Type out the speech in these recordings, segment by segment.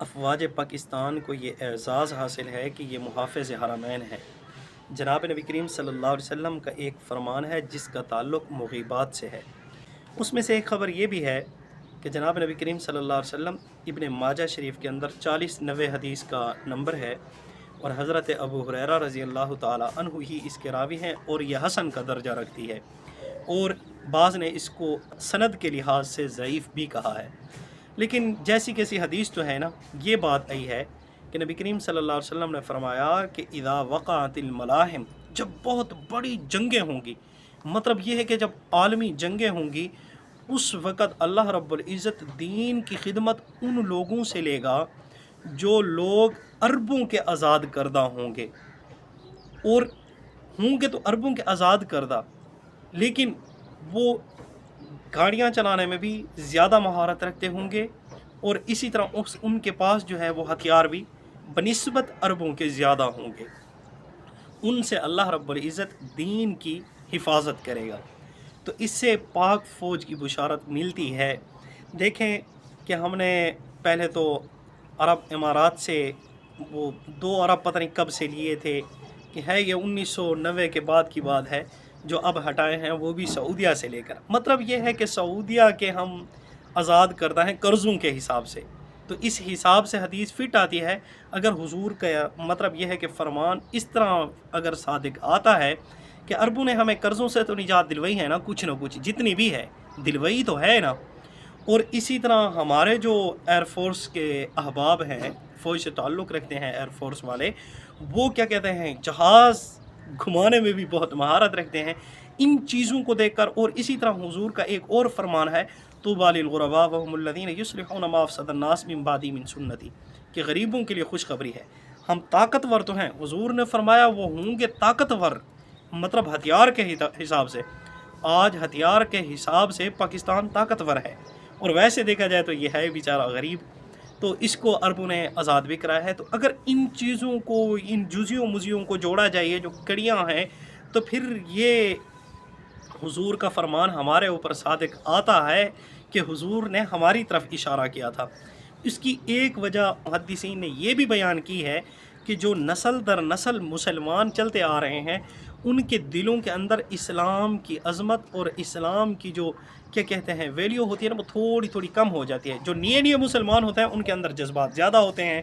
افواج پاکستان کو یہ اعزاز حاصل ہے کہ یہ محافظ حرمین ہے۔ جناب نبی کریم صلی اللہ علیہ وسلم کا ایک فرمان ہے جس کا تعلق مغیبات سے ہے۔ اس میں سے ایک خبر یہ بھی ہے کہ جناب نبی کریم صلی اللہ علیہ وسلم ابن ماجہ شریف کے اندر 4090 حدیث کا نمبر ہے، اور حضرت ابو ہریرہ رضی اللہ تعالی عنہ ہی اس کے راوی ہیں، اور یہ حسن کا درجہ رکھتی ہے، اور بعض نے اس کو سند کے لحاظ سے ضعیف بھی کہا ہے۔ لیکن جیسی کیسی حدیث تو ہے نا، یہ بات آئی ہے کہ نبی کریم صلی اللہ علیہ وسلم نے فرمایا کہ اذا وقعت الملاحم، جب بہت بڑی جنگیں ہوں گی، مطلب یہ ہے کہ جب عالمی جنگیں ہوں گی، اس وقت اللہ رب العزت دین کی خدمت ان لوگوں سے لے گا جو لوگ اربوں کے آزاد کردہ ہوں گے، اور ہوں گے تو اربوں کے آزاد کردہ، لیکن وہ گاڑیاں چلانے میں بھی زیادہ مہارت رکھتے ہوں گے، اور اسی طرح ان کے پاس جو ہے وہ ہتھیار بھی بنسبت عربوں کے زیادہ ہوں گے۔ ان سے اللہ رب العزت دین کی حفاظت کرے گا۔ تو اس سے پاک فوج کی بشارت ملتی ہے۔ دیکھیں کہ ہم نے پہلے تو عرب امارات سے وہ 2 ارب پتہ نہیں کب سے لیے تھے، کہ ہے یہ 1990 کے بعد کی بات ہے، جو اب ہٹائے ہیں وہ بھی سعودیہ سے لے کر۔ مطلب یہ ہے کہ سعودیہ کے ہم آزاد کردہ ہیں قرضوں کے حساب سے، تو اس حساب سے حدیث فٹ آتی ہے۔ اگر حضور کا مطلب یہ ہے کہ فرمان اس طرح اگر صادق آتا ہے کہ عربوں نے ہمیں قرضوں سے تو نجات دلوائی ہے نا، کچھ نہ کچھ جتنی بھی ہے دلوائی تو ہے نا، اور اسی طرح ہمارے جو ایئر فورس کے احباب ہیں، فوج سے تعلق رکھتے ہیں ایئر فورس والے، وہ کیا کہتے ہیں جہاز گھمانے میں بھی بہت مہارت رکھتے ہیں۔ ان چیزوں کو دیکھ کر، اور اسی طرح حضور کا ایک اور فرمان ہے طوبی للغرباء وهم الذین یصلحون ما افسد الناس من بعدی من سنتی، کہ غریبوں کے لیے خوشخبری ہے۔ ہم طاقتور تو ہیں، حضور نے فرمایا وہ ہوں گے طاقتور، مطلب ہتھیار کے حساب سے۔ آج ہتھیار کے حساب سے پاکستان طاقتور ہے، اور ویسے دیکھا جائے تو یہ ہے بیچارہ غریب، تو اس کو عربوں نے آزاد بھی کرایا ہے۔ تو اگر ان چیزوں کو، ان جزیوں مزیوں کو جوڑا جائے جو کڑیاں ہیں، تو پھر یہ حضور کا فرمان ہمارے اوپر صادق آتا ہے کہ حضور نے ہماری طرف اشارہ کیا تھا۔ اس کی ایک وجہ محدثین نے یہ بھی بیان کی ہے کہ جو نسل در نسل مسلمان چلتے آ رہے ہیں، ان کے دلوں کے اندر اسلام کی عظمت اور اسلام کی جو کیا کہتے ہیں ویلیو ہوتی ہے نا، وہ تھوڑی تھوڑی کم ہو جاتی ہے۔ جو نئے مسلمان ہوتے ہیں ان کے اندر جذبات زیادہ ہوتے ہیں۔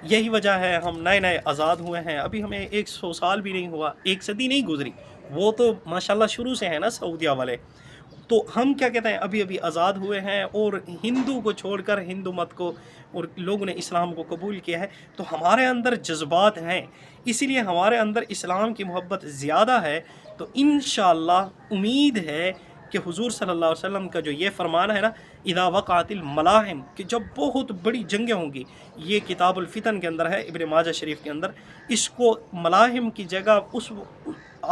یہی وجہ ہے ہم نئے آزاد ہوئے ہیں، ابھی ہمیں 100 سال بھی نہیں ہوا، 1 صدی نہیں گزری، وہ تو ماشاءاللہ شروع سے ہیں نا سعودیہ والے۔ تو ہم کیا کہتے ہیں ابھی آزاد ہوئے ہیں، اور ہندو کو چھوڑ کر، ہندو مت کو اور لوگوں نے اسلام کو قبول کیا ہے، تو ہمارے اندر جذبات ہیں، اسی لیے ہمارے اندر اسلام کی محبت زیادہ ہے۔ تو انشاءاللہ امید ہے کہ حضور صلی اللہ علیہ وسلم کا جو یہ فرمان ہے نا اذا وقعت الملاحم، کہ جب بہت بڑی جنگیں ہوں گی، یہ کتاب الفتن کے اندر ہے، ابن ماجہ شریف کے اندر، اس کو ملاحم کی جگہ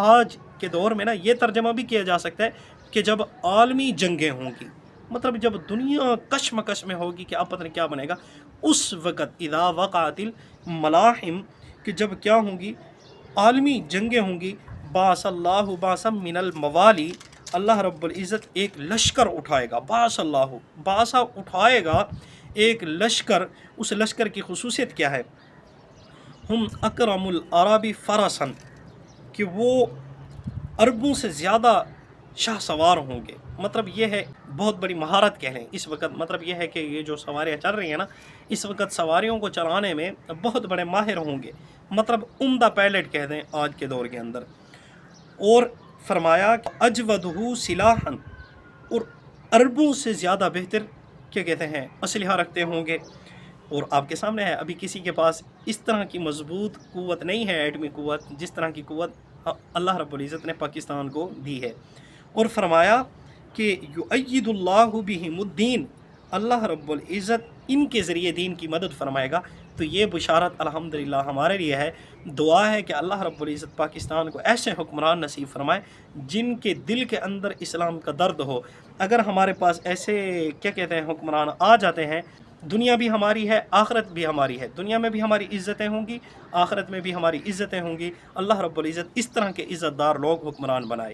آج کے دور میں نا یہ ترجمہ بھی کیا جا سکتا ہے کہ جب عالمی جنگیں ہوں گی، مطلب جب دنیا کشمکش میں ہوگی کہ اب پتہ نہیں کیا بنے گا، اس وقت اذا وقعت الملاحم، کہ جب کیا ہوں گی عالمی جنگیں ہوں گی، بعث اللہ بعثا من الموالی، اللہ رب العزت ایک لشکر اٹھائے گا، بعث اللہ بعثا اٹھائے گا ایک لشکر۔ اس لشکر کی خصوصیت کیا ہے؟ ہم اکرم العرب فرسن، کہ وہ عربوں سے زیادہ شاہ سوار ہوں گے۔ مطلب یہ ہے بہت بڑی مہارت کہہ لیں اس وقت، مطلب یہ ہے کہ یہ جو سواریاں چل رہی ہیں نا اس وقت، سواریوں کو چلانے میں بہت بڑے ماہر ہوں گے، مطلب عمدہ پائلٹ کہہ دیں آج کے دور کے اندر۔ اور فرمایا کہ اجودہ سلاحا، اور عربوں سے زیادہ بہتر کیا کہتے ہیں اسلحہ رکھتے ہوں گے۔ اور آپ کے سامنے ہے ابھی کسی کے پاس اس طرح کی مضبوط قوت نہیں ہے، ایٹمی قوت، جس طرح کی قوت اللہ رب العزت نے پاکستان کو دی ہے۔ اور فرمایا کہ یؤید اللہ بہم الدین، اللہ رب العزت ان کے ذریعے دین کی مدد فرمائے گا۔ تو یہ بشارت الحمدللہ ہمارے لیے ہے۔ دعا ہے کہ اللہ رب العزت پاکستان کو ایسے حکمران نصیب فرمائے جن کے دل کے اندر اسلام کا درد ہو۔ اگر ہمارے پاس ایسے کیا کہتے ہیں حکمران آ جاتے ہیں، دنیا بھی ہماری ہے، آخرت بھی ہماری ہے، دنیا میں بھی ہماری عزتیں ہوں گی، آخرت میں بھی ہماری عزتیں ہوں گی۔ اللہ رب العزت اس طرح کے عزت دار لوگ حکمران بنائے۔